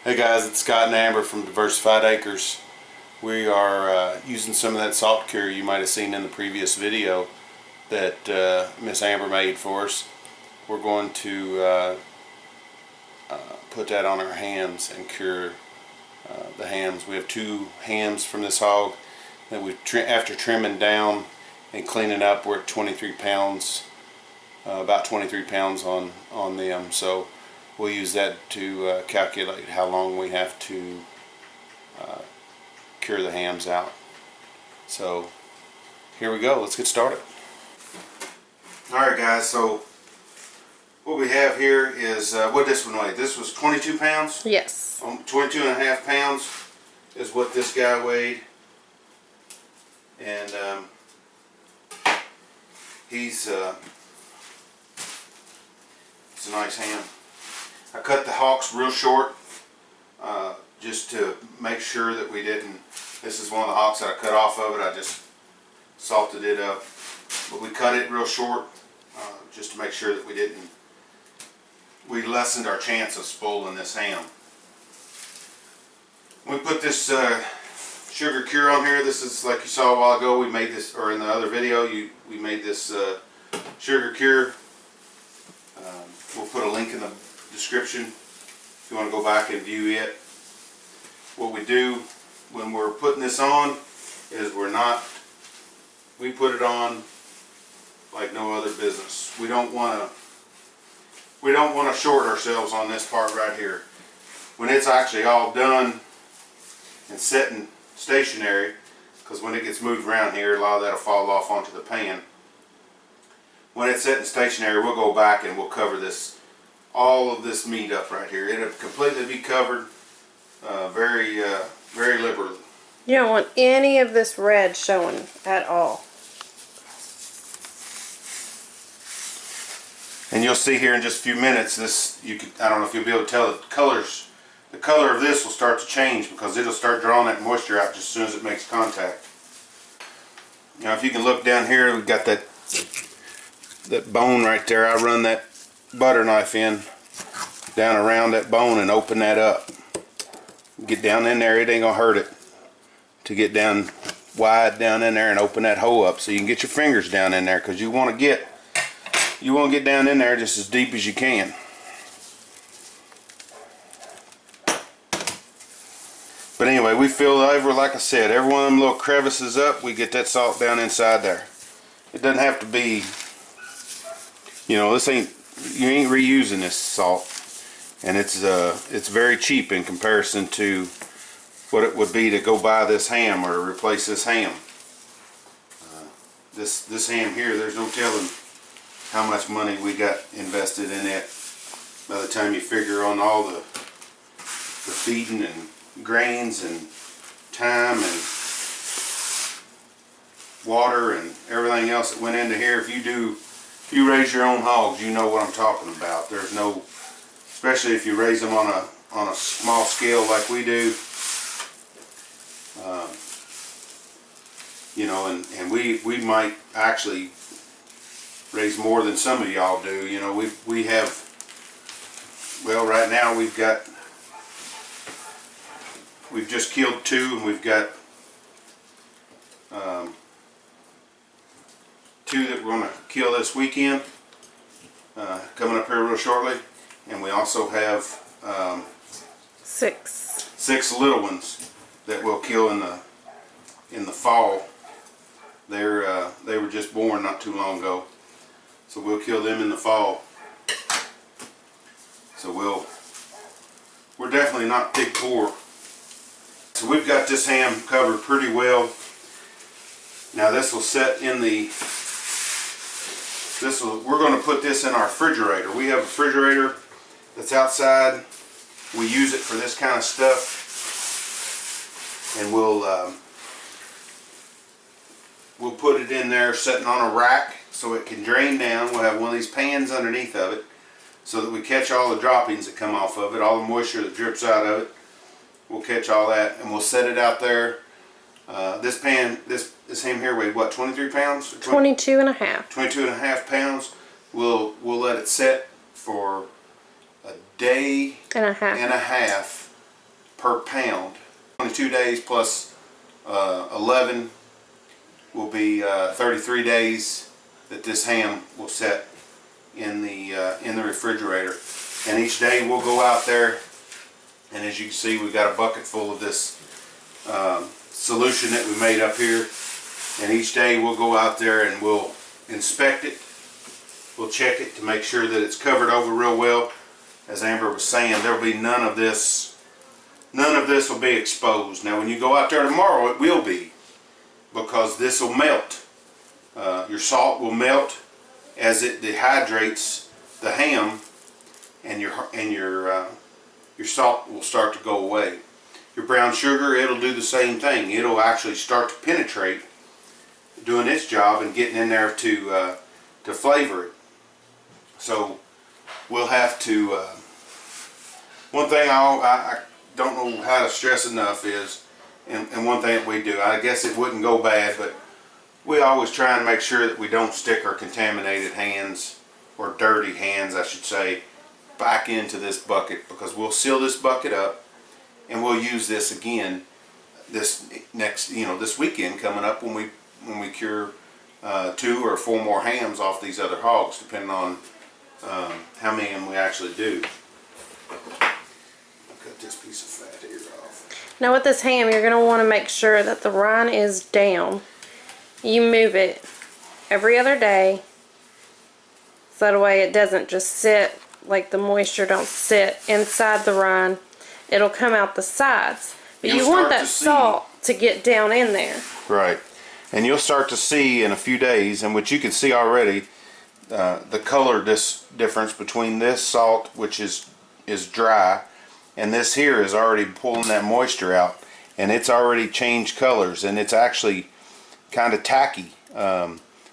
Hey guys, it's Scott and Amber from Diversified Acres. We are using some of that salt cure you might have seen in the previous video that Miss Amber made for us. We're going to put that on our hams and cure the hams. We have 2 hams from this hog that we after trimming down and cleaning up, we're at 23 pounds, about 23 pounds on them. So we'll use that to calculate how long we have to cure the hams out. So here we go, let's get started. Alright guys, so what we have here is what this one weighed. This was 22 pounds? Yes. 22 and a half pounds is what this guy weighed. And it's a nice ham. I cut the hocks real short just to make sure that we didn't. This is one of the hocks that I cut off of it. I just salted it up, but we cut it real short just to make sure that we lessened our chance of spoiling this ham. We put this sugar cure on here. This is, like you saw a while ago, we made this, or in the other video, we made this sugar cure. We'll put a link in the description if you want to go back and view it. What we do when we're putting this on is we put it on like no other business. We don't want to short ourselves on this part right here. When it's actually all done and sitting stationary, because when it gets moved around here, a lot of that will fall off onto the pan. When it's sitting stationary, we'll go back and we'll cover all of this meat up right here. It'll completely be covered very liberally. You don't want any of this red showing at all. And you'll see here in just a few minutes, I don't know if you'll be able to tell the colors. The color of this will start to change because it'll start drawing that moisture out just as soon as it makes contact. Now if you can look down here, we've got that bone right there. I run that butter knife in down around that bone and open that up. Get down in there, it ain't gonna hurt it to get down wide down in there and open that hole up so you can get your fingers down in there, because you want to get down in there just as deep as you can. But anyway, we fill over, like I said, every one of them little crevices up, we get that salt down inside there. It doesn't have to be, you ain't reusing this salt, and it's very cheap in comparison to what it would be to go buy this ham or replace this ham. This ham here, there's no telling how much money we got invested in it by the time you figure on all the feeding and grains and time and water and everything else that went into here. If you raise your own hogs, you know what I'm talking about. There's no, especially if you raise them on a small scale like we do, and we might actually raise more than some of y'all do. We have, well, right now we've just killed 2, and we've got 2 that we're going to kill this weekend, coming up here real shortly, and we also have 6 little ones that we'll kill in the fall. They were just born not too long ago, so we'll kill them in the fall. So we're definitely not pig poor. So we've got this ham covered pretty well. Now this will set in we're going to put this in our refrigerator. We have a refrigerator that's outside. We use it for this kind of stuff, and we'll put it in there sitting on a rack so it can drain down. We'll have one of these pans underneath of it so that we catch all the droppings that come off of it, all the moisture that drips out of it. We'll catch all that, and we'll set it out there. This ham here weighed what, 23 pounds? 22 and a half. 22 and a half pounds. We'll let it set for a day and a half per pound. 22 days plus 11 will be 33 days that this ham will set in the refrigerator. And each day we'll go out there, and as you can see, we've got a bucket full of this solution that we made up here. And each day we'll go out there and we'll inspect it. We'll check it to make sure that it's covered over real well. As Amber was saying, there'll be none of this will be exposed. Now when you go out there tomorrow, it will be, because this will melt. Your salt will melt as it dehydrates the ham, and your salt will start to go away. Your brown sugar, it'll do the same thing. It'll actually start to penetrate, doing its job and getting in there to flavor it. So we'll have to. One thing I don't know how to stress enough is, and one thing that we do, I guess it wouldn't go bad, but we always try and make sure that we don't stick our contaminated hands, or dirty hands I should say, back into this bucket, because we'll seal this bucket up and we'll use this again this weekend coming up when we cure 2 or 4 more hams off these other hogs, depending on how many we actually do. I'll cut this piece of fat here off. Now with this ham, you're going to want to make sure that the rind is down. You move it every other day, so that way it doesn't just sit, like the moisture don't sit inside the rind. It'll come out the sides. But you want that salt to get down in there. Right. And you'll start to see in a few days, and which you can see already, the color difference between this salt, which is dry, and this here is already pulling that moisture out, and it's already changed colors, and it's actually kind of tacky.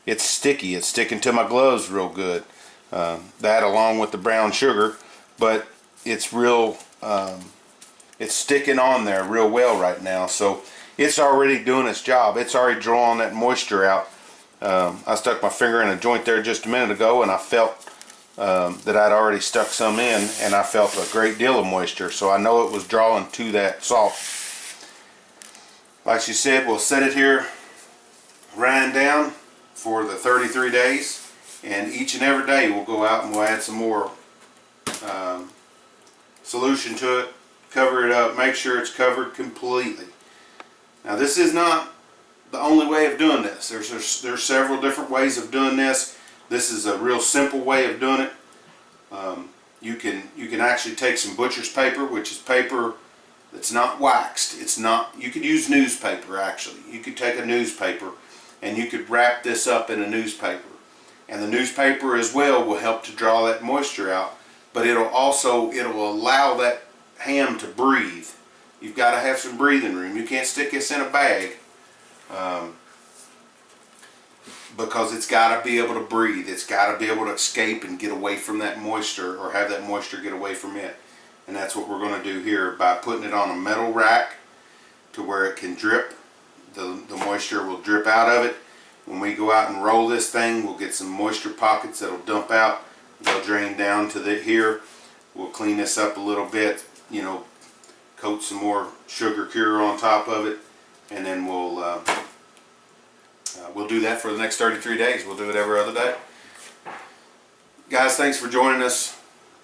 It's sticky. It's sticking to my gloves real good. That along with the brown sugar, but it's real. It's sticking on there real well right now. So it's already doing its job. It's already drawing that moisture out. I stuck my finger in a joint there just a minute ago, and I felt that I'd already stuck some in, and I felt a great deal of moisture. So I know it was drawing to that salt. Like she said, we'll set it here, rind down for the 33 days, and each and every day we'll go out and we'll add some more solution to it, cover it up, make sure it's covered completely. Now this is not the only way of doing this. There's several different ways of doing this. This is a real simple way of doing it. You can actually take some butcher's paper, which is paper that's not waxed. It's not. You could use newspaper actually. You could take a newspaper and you could wrap this up in a newspaper, and the newspaper as well will help to draw that moisture out. But it'll allow that ham to breathe. You've got to have some breathing room. You can't stick this in a bag. Because it's got to be able to breathe. It's got to be able to escape and get away from that moisture, or have that moisture get away from it. And that's what we're going to do here by putting it on a metal rack to where it can drip. The moisture will drip out of it. When we go out and roll this thing, we'll get some moisture pockets that'll dump out. They'll drain down to here. We'll clean this up a little bit, coat some more sugar cure on top of it, and then we'll do that for the next 33 days. We'll do it every other day. Guys, thanks for joining us.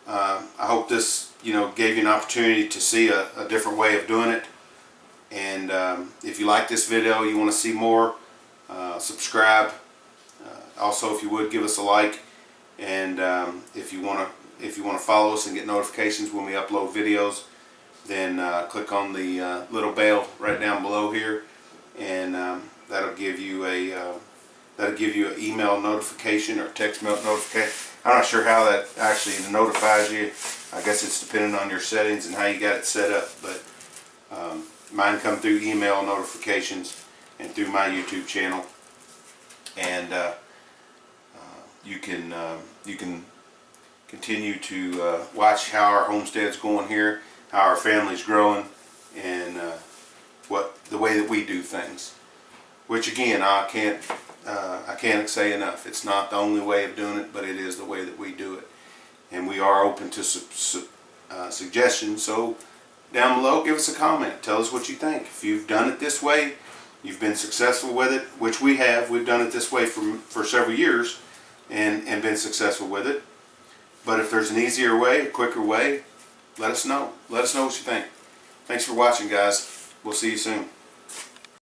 I hope this gave you an opportunity to see a different way of doing it. And if you like this video, you want to see more, subscribe. Also, if you would, give us a like. And if you want to follow us and get notifications when we upload videos, then click on the little bell right down below here, and that'll give you an email notification or text notification. I'm not sure how that actually notifies you. I guess it's depending on your settings and how you got it set up, but mine come through email notifications and through my YouTube channel. And you can continue to watch how our homestead's going here, how our family's growing, and the way that we do things. Which again, I can't say enough. It's not the only way of doing it, but it is the way that we do it. And we are open to suggestions. So down below, give us a comment. Tell us what you think. If you've done it this way, you've been successful with it, which we have. We've done it this way for several years and been successful with it. But if there's an easier way, a quicker way, let us know. Let us know what you think. Thanks for watching, guys. We'll see you soon.